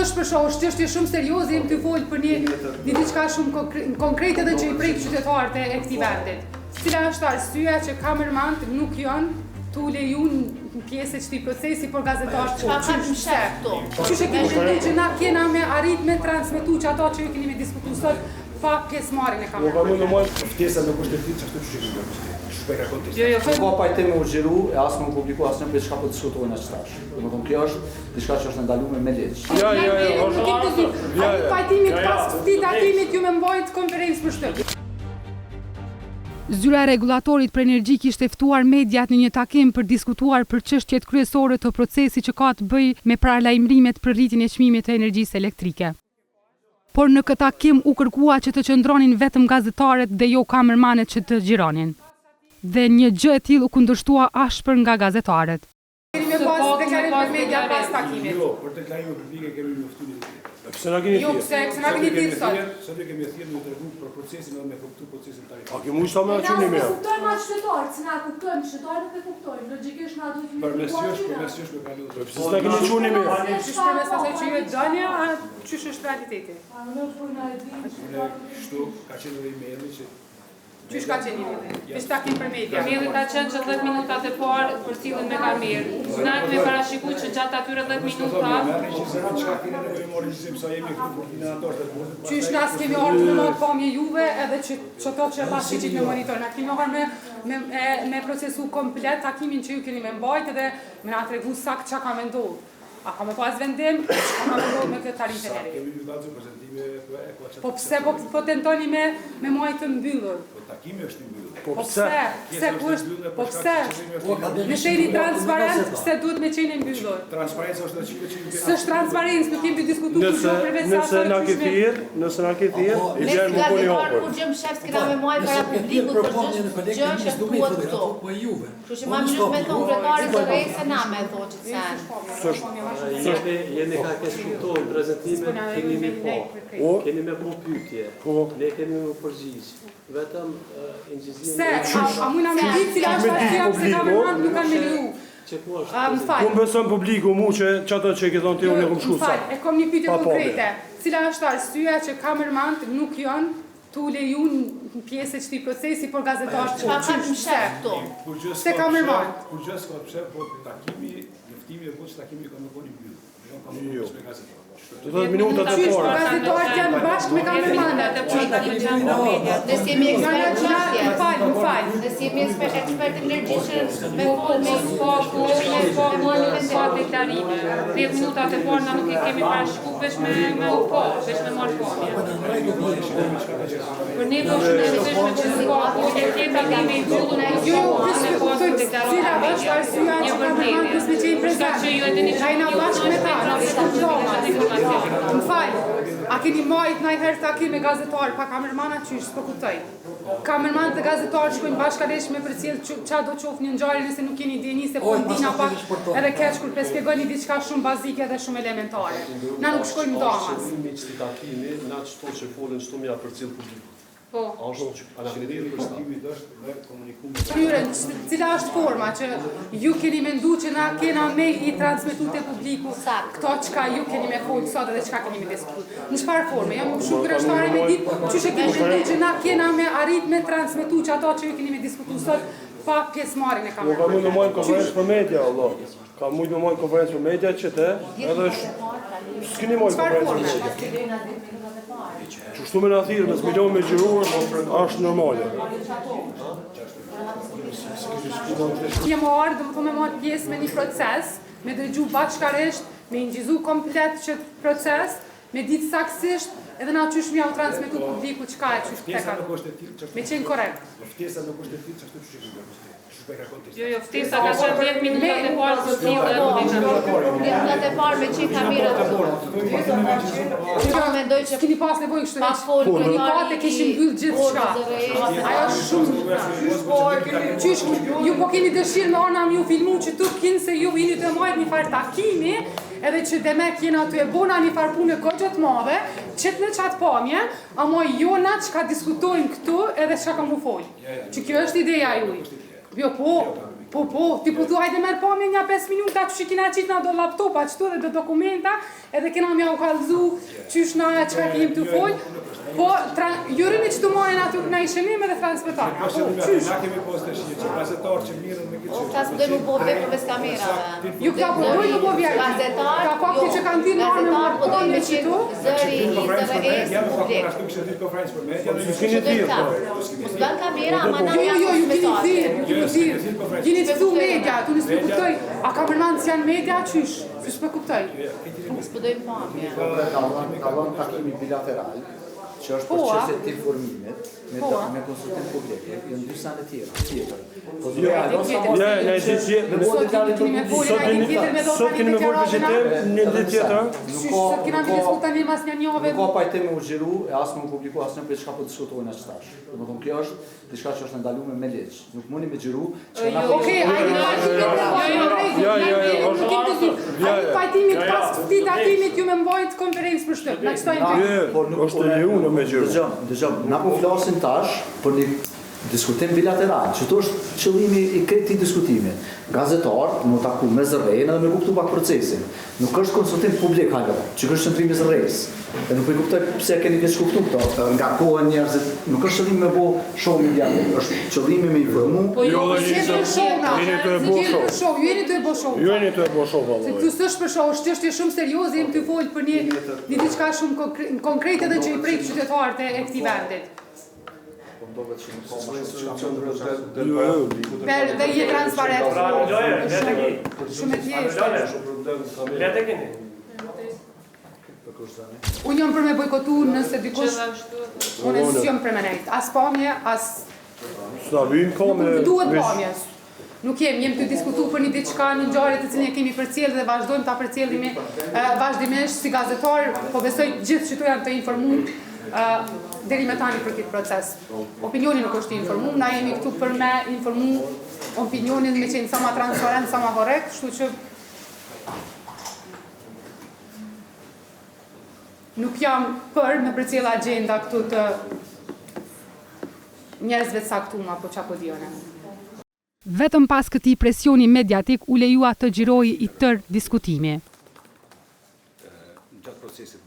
është për shkak është çështje shumë serioze, jam të fol për një diçka shumë konkrete edhe që i prek qytetarët e këtij vendit. Cila është arsyeja që kamermant nuk janë tu leju në pjesë që ti procesi, por gazetarët çka kanë më shef këtu? Qysh e keni menduar që na kena me arrit me transmetu që ato që ju keni me diskutuar sot pa pjesëmarrjen e kamerës. Ftesa nuk është e tillë çashtu shpeka kontekst. Jo, Ka pajtim me u xhiru e as nuk publiku asnjë për çka po diskutojnë as tash. Domethënë kjo është diçka që është ndaluar me ligj. Pajtimit pas këtij takimit ju më mbajt konferencë për shtyp. Zyra e Rregullatorit për Energji kishte ftuar mediat në një takim për diskutuar për çështjet kryesore të procesit që ka të bëjë me paralajmërimet për rritjen e çmimit të energjisë elektrike. Por në këtë takim u kërkua që të qëndronin vetëm gazetarët dhe jo kamermanet që të xhironin. Dhe një gjë e tillë u kundërshtua ashpër nga gazetarët. Kemi me pas deklarim për media pas takimit. Jo, për deklarimin publik kemi njoftuar. Pse na keni thirrur? Pse na keni thirrur sot? Sot e kemi thirrur të tregu për procesin edhe me kuptuar procesin tarifar. A ke mund sa më çuni më? Ne kuptojmë atë qytetar, se na kuptojmë qytetarët nuk e kuptojnë. Logjikisht na duhet të Përmesjosh me kalu. Pse s'na keni çuni më? Çish përmes asaj që ju dënia, çish është realiteti? A nuk po na e di. Kështu ka qenë edhe emaili që Qysh ka qenë emaili? Kish takim për media. Emaili ka qenë që 10 minutat e parë për cilën me ka mirë. Na me parashikuar që gjatë atyre 10 minutave çka keni nevojë morë gjysim sa jemi këtu koordinatorë të punës. Qysh nas kemi ardhur në marrë pamje juve edhe që çato që pas shiqit në monitor. Na kemi marrë me procesu komplet takimin që ju keni me mbajt edhe me na tregu sakt çka ka menduar. A ka me pas vendim, çka ka menduar me këtë tarifën e re. Kemi vazhdu prezantime Po pse po tentoni me muaj të mbyllur? Takimi është i mbyllur. Po pse? Po pse? Me qeni transparent, pse duhet me qeni mbyllur? Transparenca është ajo që S'është transparencë, nuk kemi diskutuar kjo përveç sa Nëse na ke thirr, i Ne jam më koni gazetar hapur. kur gjem shef s'kena me muaj para publikut për gjë që thuhet këtu. Kështu që më mirë me konkretarin të rejse na me thotë sen. Jeni ka kesh kuptuar prezantime, keni me po. Keni me po pyetje. Ne kemi me përgjigj. Vetëm Se, a mujna me ditë cila është arsyeja pse kamermant nuk kanë me leju? Më fal. Ku beson publiku mu që çato që ke thonë ti unë kam shkuar. Më fal, e kam një pyetje konkrete. Cila është arsyeja që kamermant nuk janë tu leju në pjesë që ti procesi, por gazetarët Çka kanë më shef këtu? Se kamermant. Kur gjë s'ka pse, po takimi, njoftimi e voç takimi ka më koni mbyllur. Jo kam me gazetarë. 10 minutat e Qysh para. gazetarët janë bashkë me kamermanët. Ne jemi ekspert çështje. Më fal. Ne jemi ekspert energjisë me pa deklarime. 10 minutat e parë na nuk i kemi parashikuar veç me marrë pamje. Për ne do të shëndetshme që po e tjetra kemi mbyllur Cila është arsyeja që kamermant mos me qenë prezant? Ajna bashkë me ta. Më fal, a keni marrë ndonjëherë takim me gazetar pa kamermana qysh, s'po kuptoj. Kamermanët dhe gazetarët shkojnë bashkërisht me përcjell çfarë do të qoftë një ngjarje nëse nuk keni dieni se po ndina pak edhe keq kur të shpjegoni diçka shumë bazike dhe shumë elementare. Na nuk shkojmë damas. takimi, na çto që folën çto më ja përcjell publiku. Po. Ashtu ana keni për shtat. Takimi është me komunikim. Kryeren, cila është forma që ju keni mendu që na kena me i transmetu te publiku këto çka ju keni me folë sot edhe çka keni me diskutuar. Në çfarë forme? Jam shumë kërështare me ditë, çysh e keni mendu që na kena me arrit me transmetu që ato që ju keni me diskutuar sot pa pjesëmarrjen e Ka kamerës. mund të marrë konferencë për media, Allah. Ka mund të marrë konferencë për media që te, edhe s'keni marrë Çfarë konferencë për forme? media. Çështu me na thirrë, mes milion me xhiruar, është normale. Jam ardhur, do të thonë me marrë pjesë me një proces, me dëgju bashkarisht, me ingjizu komplet që proces, me ditë saktësisht edhe na qysh mja u transmetu publiku çka e qysh Ftesa teka. nuk është e tillë çashtu. Me qenë korrekt. Ftesa nuk është e tillë çashtu shpeka kontekst. Jo, ftesa ka qenë 10 minutat e parë për cilën Minutat e parë me çka kamerë. Unë mendoj që Keni pas nevojë kështu pa veç. fol Komunikate kishin mbyll gjithçka. Ajo është shumë. Qysh ju po keni dëshirë me orna ju filmu që tu kin se ju vini të marrë një farë takimi, edhe që demek jena aty e bona një farë punë goxha të madhe, qet në çat pamje, ama jona çka diskutojmë këtu edhe çka kam u fol. Që kjo është ideja juaj. Jo po, Po, ti po thu hajde merë pamje një 5 minuta që kina qitë nga do laptopa qëtu dhe do dokumenta edhe kena mja u kalzu qysh na qka kejmë të folj, po jurini që të mojnë aty na i shenim edhe transmetarë. Po, qysh? Na kemi poste shqie që gazetarë që mirën me këtë Qas më dojnë më po vepër mes kamerave. Ju këta po dojnë më po vjerë. Gazetar, ka fakti që kanë dinë marë me marë po dojnë me qëtu. zëri i ZVS publik. Ashtu kështë ditë konferencë për media. Ju keni thirë, po. Mos bën kamera, ama na Ju keni thirë. Keni të thu media, tu nësë për kuptoj. A kamermanës janë media, qysh? Qysh për kuptoj? Mos po dojnë pamje. Kallon takimi bilateral, që është për çështje të informimit me konsultim publik, janë dy sane tjetër. Po sot keni me bërë vizitim një ditë tjetër. Sot kena diskutuar një mas një njove. Nuk ka pajtim me u xhiru e as me u publiku asnjë për çka po diskutojnë as tash. Domethënë kjo është diçka që është ndaluar me ligj. Nuk mundi me xhiru. Okej, pajtimit pas këtij datimit ju më mbajt konferencë për shtyp. Na çtojnë ty. Është lejuar me xhiru. Dëgjom, na po flasim tash për një diskutim bilateral, që to është qëllimi i këtij diskutimi. Gazetar, më taku me zërrejnë edhe me kuptu pak procesin. Nuk është konsultim publik hajde, që është qëndrimi zërrejës. Dhe nuk e kuptoj pse keni keq kuptu këto, nga kohen njerëzit, nuk është qëllimi me bo show mediatik, është qëllimi me informu. Jo, jeni të e bo show. Ju jeni të e bo show. Ju jeni të e bo show, vallë. Se këtu s'është për show, është çështje shumë serioze, jemi të folë për një diçka shumë konkrete dhe që i prek qytetarët e këtij vendit. Dhe je transparent. Shumë e thjeshtë. Unë jam për me bojkotu nëse dikush, unë s'jam për me nejt. As pamje, as... Duhet pamjes. Nuk jem të diskutu për një diçka, një ngjarje të cilën e kemi përcjellë dhe vazhdojmë ta përcjellimi vazhdimisht si gazetar, po besoj gjithë që tu janë të informuar deri me tani për këtë proces. Opinioni nuk është i informuar, na jemi këtu për me informu opinionin me qenë sa ma transparent, sa ma korrekt, kështu që nuk jam për me përcjell agenda këtu të njerëzve të saktuar apo çapo dione. Vetëm pas këtij presioni mediatik u lejua të xhiroi i tërë diskutimi. Gjatë procesit